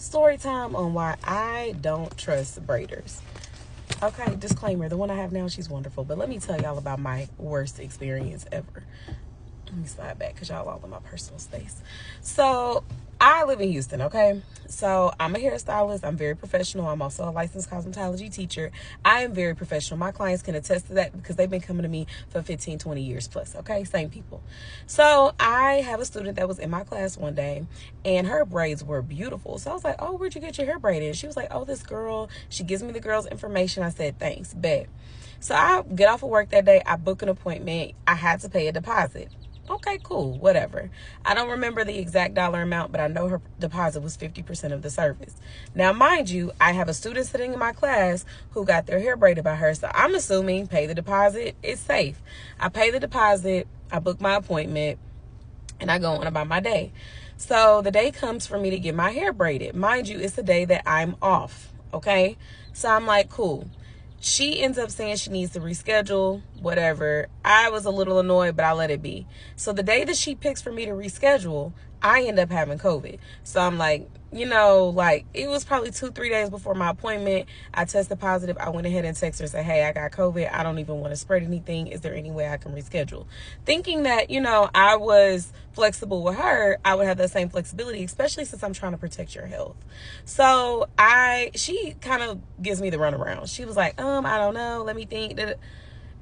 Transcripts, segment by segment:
Story time on why I don't trust braiders. Okay, disclaimer, the one I have now, she's wonderful. But let me tell y'all about my worst experience ever. Let me slide back because y'all all in my personal space. So I live in Houston, okay? So I'm a hairstylist. I'm very professional. I'm also a licensed cosmetology teacher. I am very professional. My clients can attest to that because they've been coming to me for 15, 20 years plus, okay? Same people. So I have a student that was in my class one day, and her braids were beautiful. So I was like, oh, where'd you get your hair braided? She was like, oh, this girl. She gives me the girl's information. I said, thanks, bet. So I get off of work that day. I book an appointment. I had to pay a deposit. Okay, cool, whatever. I don't remember the exact dollar amount, but I know her deposit was 50% of the service. Now, mind you, I have a student sitting in my class who got their hair braided by her, so I'm assuming pay the deposit, it's safe. I pay the deposit, I book my appointment, and I go on about my day. So the day comes for me to get my hair braided. Mind you, it's the day that I'm off, okay? So I'm like, cool. She ends up saying she needs to reschedule, whatever. I was a little annoyed, but I let it be. So the day that she picks for me to reschedule, I end up having COVID. So I'm like, you know, like it was probably 2-3 days before my appointment. I tested positive. I went ahead and texted her and said, hey, I got COVID. I don't even want to spread anything. Is there any way I can reschedule? Thinking that, you know, I was flexible with her, I would have that same flexibility, especially since I'm trying to protect your health. So she kind of gives me the runaround. She was like, I don't know. Let me think.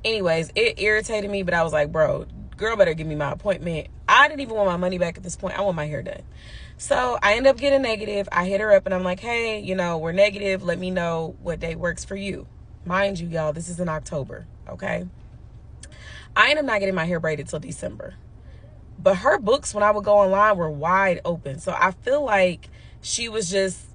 Anyways, it irritated me, but I was like, bro, girl better give me my appointment. I didn't even want my money back at this point. I want my hair done. So I end up getting negative. I hit her up and I'm like, hey, you know, we're negative. Let me know what day works for you. Mind you, y'all, this is in October, okay? I end up not getting my hair braided till December. But her books, when I would go online, were wide open. So I feel like she was just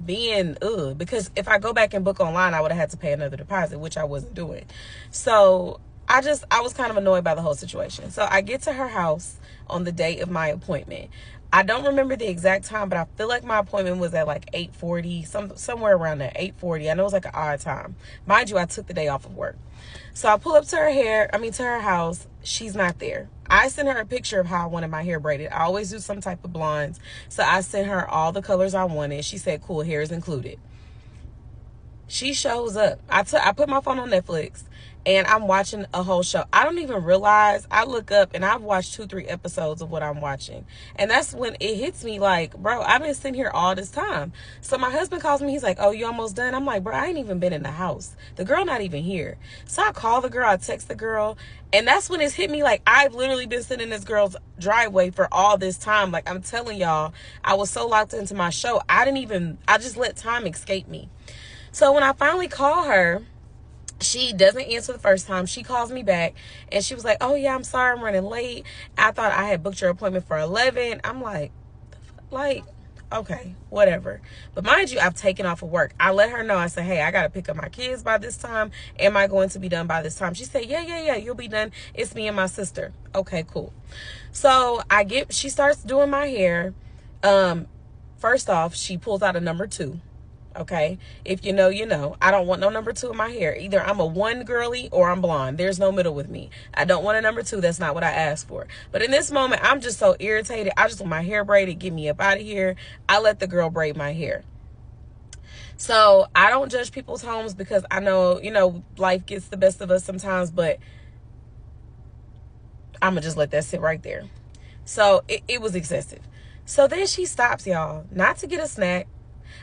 being because if I go back and book online, I would have had to pay another deposit, which I wasn't doing. So I was kind of annoyed by the whole situation. So I get to her house on the day of my appointment. I don't remember the exact time, but I feel like my appointment was at like 8:40, somewhere around there, 8:40. I know it was like an odd time. Mind you, I took the day off of work. So I pull up to her house. She's not there. I sent her a picture of how I wanted my hair braided. I always do some type of blondes. So I sent her all the colors I wanted. She said, cool, hair is included. She shows up. I put my phone on Netflix and I'm watching a whole show. I don't even realize. I look up and I've watched 2-3 episodes of what I'm watching. And that's when it hits me like, bro, I've been sitting here all this time. So my husband calls me. He's like, oh, you almost done? I'm like, bro, I ain't even been in the house. The girl not even here. So I call the girl. I text the girl. And that's when it's hit me like I've literally been sitting in this girl's driveway for all this time. Like I'm telling y'all, I was so locked into my show. I just let time escape me. So when I finally call her, she doesn't answer the first time. She calls me back and she was like, oh yeah, I'm sorry, I'm running late. I thought I had booked your appointment for 11. I'm like, okay, whatever. But mind you, I've taken off of work. I let her know. I said, hey, I got to pick up my kids by this time. Am I going to be done by this time? She said, yeah, you'll be done. It's me and my sister. Okay, cool. So she starts doing my hair. First off, she pulls out a number 2. Okay, if you know, you know. I don't want no number 2 in my hair. Either I'm a 1 girly or I'm blonde. There's no middle with me. I don't want a number 2. That's not what I asked for. But in this moment, I'm just so irritated. I just want my hair braided. Get me up out of here. I let the girl braid my hair. So I don't judge people's homes because I know, you know, life gets the best of us sometimes, but I'm going to just let that sit right there. So it was excessive. So then she stops, y'all, not to get a snack,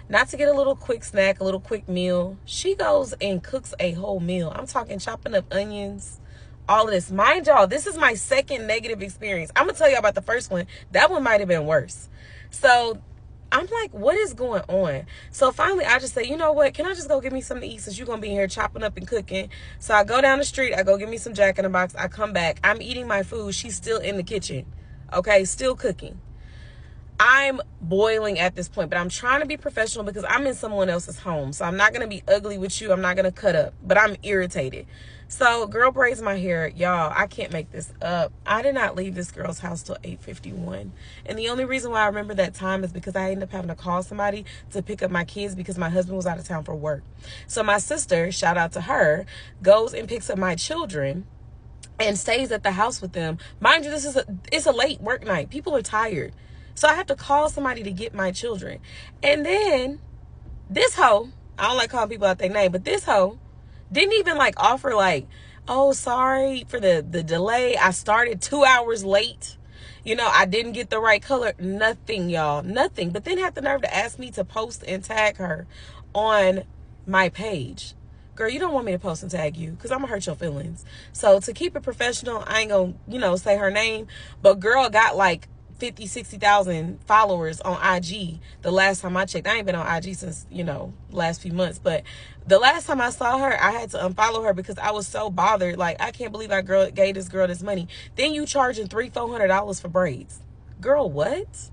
not to get a little quick snack, a little quick meal. She goes and cooks a whole meal. I'm talking chopping up onions, all of this. Mind y'all, this is my second negative experience. I'm going to tell you about the first one. That one might have been worse. So I'm like, what is going on? So finally, I just say, you know what? Can I just go get me something to eat since you're going to be here chopping up and cooking? So I go down the street. I go get me some Jack in the Box. I come back. I'm eating my food. She's still in the kitchen. Okay, still cooking. I'm boiling at this point, but I'm trying to be professional because I'm in someone else's home. So I'm not going to be ugly with you. I'm not going to cut up, but I'm irritated. So girl braids my hair. Y'all, I can't make this up. I did not leave this girl's house till 8:51. And the only reason why I remember that time is because I ended up having to call somebody to pick up my kids because my husband was out of town for work. So my sister, shout out to her, goes and picks up my children and stays at the house with them. Mind you, it's a late work night. People are tired. So I have to call somebody to get my children. And then this hoe, I don't like calling people out their name, but this hoe didn't even like offer like, oh, sorry for the delay. I started 2 hours late. You know, I didn't get the right color. Nothing, y'all. Nothing. But then had the nerve to ask me to post and tag her on my page. Girl, you don't want me to post and tag you because I'm going to hurt your feelings. So to keep it professional, I ain't going to, you know, say her name. But girl got like 50, 60,000 followers on IG the last time I checked. I ain't been on IG since, you know, last few months. But the last time I saw her, I had to unfollow her because I was so bothered. Like, I can't believe I gave this girl this money. Then you charging $300-$400 for braids. Girl, what?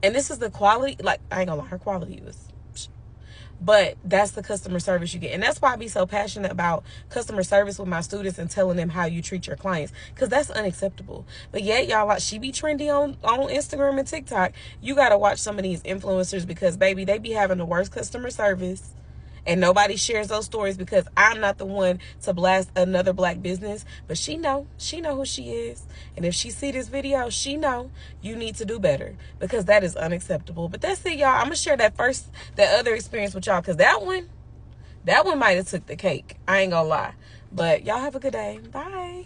And this is the quality. Like, I ain't gonna lie, her quality was... But that's the customer service you get. And that's why I be so passionate about customer service with my students and telling them how you treat your clients. Because that's unacceptable. But yet, y'all, like, she be trendy on Instagram and TikTok. You got to watch some of these influencers because, baby, they be having the worst customer service. And nobody shares those stories because I'm not the one to blast another black business. But she know who she is. And if she see this video, she know you need to do better because that is unacceptable. But that's it, y'all. I'm going to share that other experience with y'all because that one might have took the cake. I ain't going to lie. But y'all have a good day. Bye.